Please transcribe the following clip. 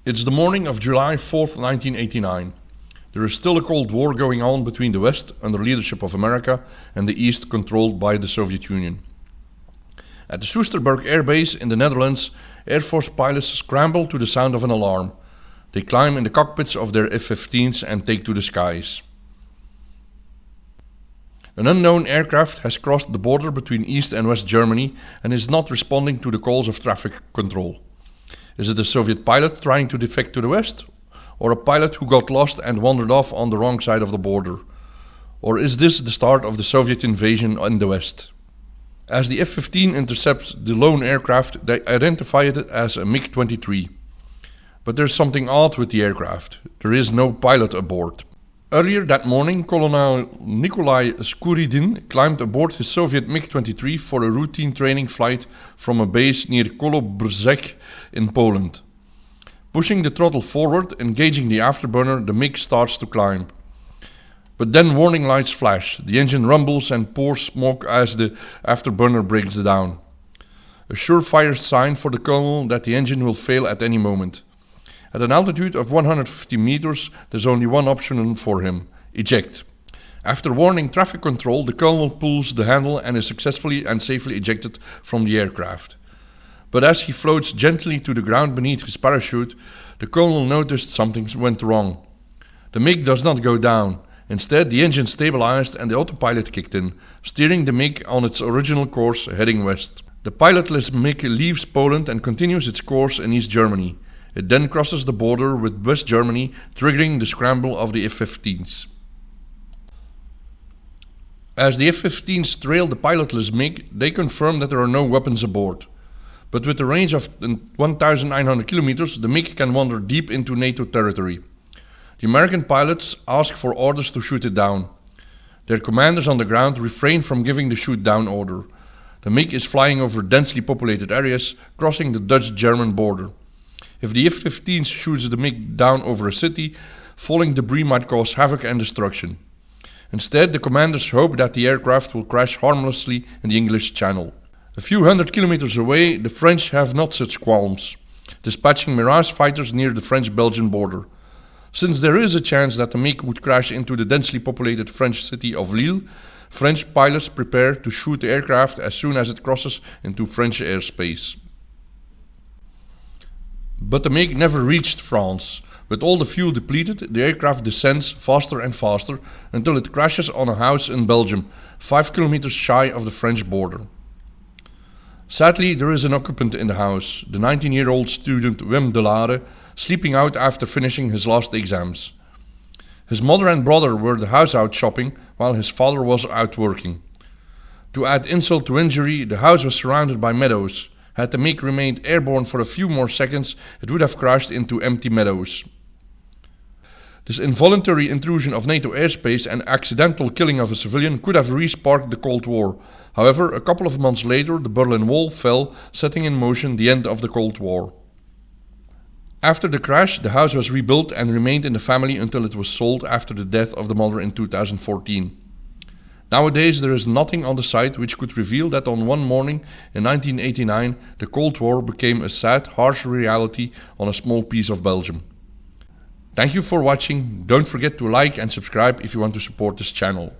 It's the morning of July 4th, 1989. There is still a Cold War going on between the West, under leadership of America, and the East, controlled by the Soviet Union. At the Soesterberg Air Base in the Netherlands, Air Force pilots scramble to the sound of an alarm. They climb in the cockpits of their F-15s and take to the skies. An unknown aircraft has crossed the border between East and West Germany and is not responding to the calls of traffic control. Is it a Soviet pilot trying to defect to the West? Or a pilot who got lost and wandered off on the wrong side of the border? Or is this the start of the Soviet invasion in the West? As the F-15 intercepts the lone aircraft, they identify it as a MiG-23. But there's something odd with the aircraft. There is no pilot aboard. Earlier that morning, Colonel Nikolai Skuridin climbed aboard his Soviet MiG-23 for a routine training flight from a base near Kołobrzeg in Poland. Pushing the throttle forward, engaging the afterburner, the MiG starts to climb. But then warning lights flash, the engine rumbles and pours smoke as the afterburner breaks down. A surefire sign for the colonel that the engine will fail at any moment. At an altitude of 150 meters, there's only one option for him: eject. After warning traffic control, the colonel pulls the handle and is successfully and safely ejected from the aircraft. But as he floats gently to the ground beneath his parachute, the colonel noticed something went wrong. The MiG does not go down. Instead, the engine stabilized and the autopilot kicked in, steering the MiG on its original course heading west. The pilotless MiG leaves Poland and continues its course in East Germany. It then crosses the border with West Germany, triggering the scramble of the F-15s. As the F-15s trail the pilotless MiG, they confirm that there are no weapons aboard. But with a range of 1,900 kilometers, the MiG can wander deep into Nato territory. The American pilots ask for orders to shoot it down. Their commanders on the ground refrain from giving the shoot-down order. The MiG is flying over densely populated areas, crossing the Dutch-German border. If the F-15s shoots the MiG down over a city, falling debris might cause havoc and destruction. Instead, the commanders hope that the aircraft will crash harmlessly in the English Channel. A few hundred kilometers away, the French have not such qualms, dispatching Mirage fighters near the French-Belgian border. Since there is a chance that the MiG would crash into the densely populated French city of Lille, French pilots prepare to shoot the aircraft as soon as it crosses into French airspace. But the MiG never reached France. With all the fuel depleted, the aircraft descends faster and faster until it crashes on a house in Belgium, 5 kilometers shy of the French border. Sadly, there is an occupant in the house, the 19-year-old student Wim de Lade, sleeping out after finishing his last exams. His mother and brother were the house out shopping, while his father was out working. To add insult to injury, the house was surrounded by meadows. Had the MiG remained airborne for a few more seconds, it would have crashed into empty meadows. This involuntary intrusion of NATO airspace and accidental killing of a civilian could have re-sparked the Cold War. However, a couple of months later, the Berlin Wall fell, setting in motion the end of the Cold War. After the crash, the house was rebuilt and remained in the family until it was sold after the death of the mother in 2014. Nowadays, there is nothing on the site which could reveal that on one morning in 1989, the Cold War became a sad, harsh reality on a small piece of Belgium. Thank you for watching. Don't forget to like and subscribe if you want to support this channel.